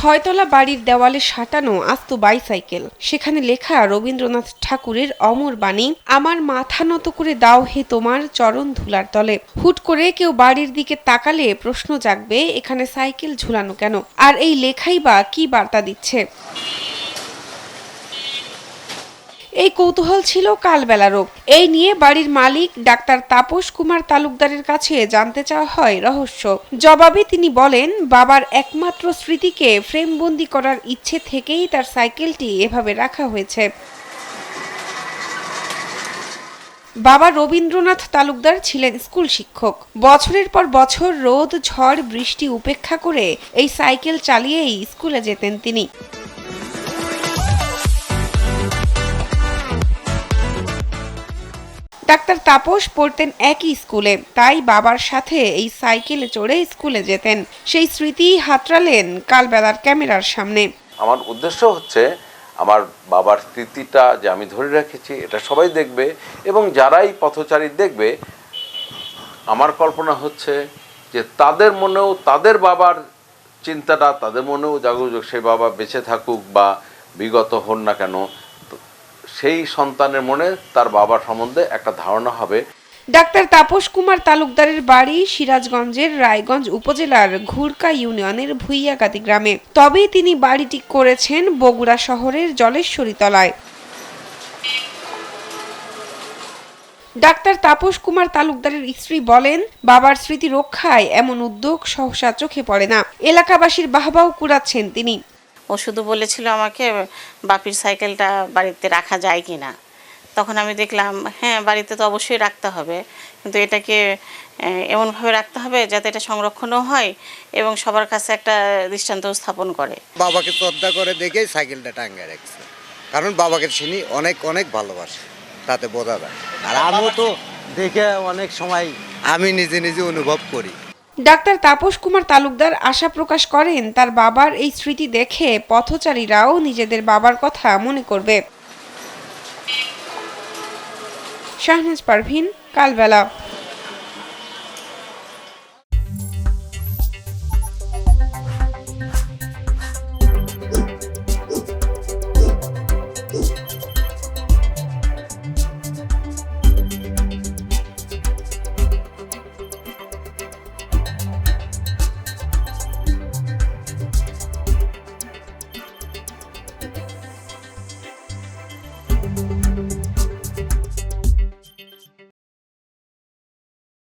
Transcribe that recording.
ছয়তলা বাড়ির দেওয়ালে সাঁটানো আস্ত বাইসাইকেল, সেখানে লেখা রবীন্দ্রনাথ ঠাকুরের অমর বাণী, আমার মাথা নত করে দাও হে তোমার চরণ ধুলার তলে। হুট করে কেউ বাড়ির দিকে তাকালে প্রশ্ন জাগবে, এখানে সাইকেল ঝুলানো কেন, আর এই লেখাই বা কি বার্তা দিচ্ছে। এই কৌতূহল ছিল কালবেলারও। এই নিয়ে বাড়ির মালিক ডাক্তার তাপস কুমার তালুকদারের কাছে জানতে চাওয়া হয় রহস্য। জবাবে তিনি বলেন, বাবার একমাত্র স্মৃতিকে ফ্রেমবন্দি করার ইচ্ছে থেকেই তার সাইকেলটি এভাবে রাখা হয়েছে। বাবা রবীন্দ্রনাথ তালুকদার ছিলেন স্কুল শিক্ষক। বছরের পর বছর রোদ ঝড় বৃষ্টি উপেক্ষা করে এই সাইকেল চালিয়েই স্কুলে যেতেন তিনি। ডাক্তার তাপস পড়তেন একই স্কুলে, তাই বাবার সাথে এই সাইকেলে চড়ে স্কুলে যেতেন। সেই স্মৃতি হাতড়ালেন কালবেলার ক্যামেরার সামনে। আমার উদ্দেশ্য হচ্ছে আমার বাবার স্মৃতিটা যে আমি ধরে রেখেছি এটা সবাই দেখবে, এবং যারাই পথচারী দেখবে, আমার কল্পনা হচ্ছে যে তাদের মনেও তাদের বাবার চিন্তাটা তাদের মনেও জাগুক, সেই বাবা বেঁচে থাকুক বা বিগত হন না কেন, সেই সন্তানের মনে তার বাবার সম্বন্ধে একটা ধারণা হবে। ডাক্তার তাপস কুমার তালুকদারের বাড়ি সিরাজগঞ্জের রায়গঞ্জ উপজেলার ঘুরকা ইউনিয়নের ভুইয়াগাতি গ্রামে। তবে তিনি বাড়িটি করেছেন বগুড়া শহরের জলেশ্বরী তলায়। ডাক্তার তাপস কুমার তালুকদারের স্ত্রী বলেন, বাবার স্মৃতি রক্ষায় এমন উদ্যোগ সহসা চোখে পড়ে না। এলাকাবাসীর বাহবাও কুড়াচ্ছেন তিনি। ও শুধু বলেছিল আমাকে বাপির সাইকেলটা বাড়িতে রাখা যায় কিনা। তখন আমি দেখলাম হ্যাঁ, বাড়িতে তো অবশ্যই রাখতে হবে, কিন্তু এটাকে এমনভাবে রাখতে হবে যাতে এটা সংরক্ষণও হয় এবং সবার কাছে একটা দৃষ্টান্ত স্থাপন করে। বাবাকে শ্রদ্ধা করে দেখেই সাইকেলটা টাঙ্গায় রাখছে, কারণ বাবাকে চিনি অনেক অনেক ভালোবাসে, তাতে বোঝা যায়। আর আমিও তো দেখে অনেক সময় আমি নিজে নিজে অনুভব করি। ডাক্তার তাপস কুমার তালুকদার আশা প্রকাশ করেন, তার বাবার এই স্মৃতি দেখে পথচারীরাও নিজেদের বাবার কথা মনে করবে। শাহনাজ পারভীন, কালবেলা।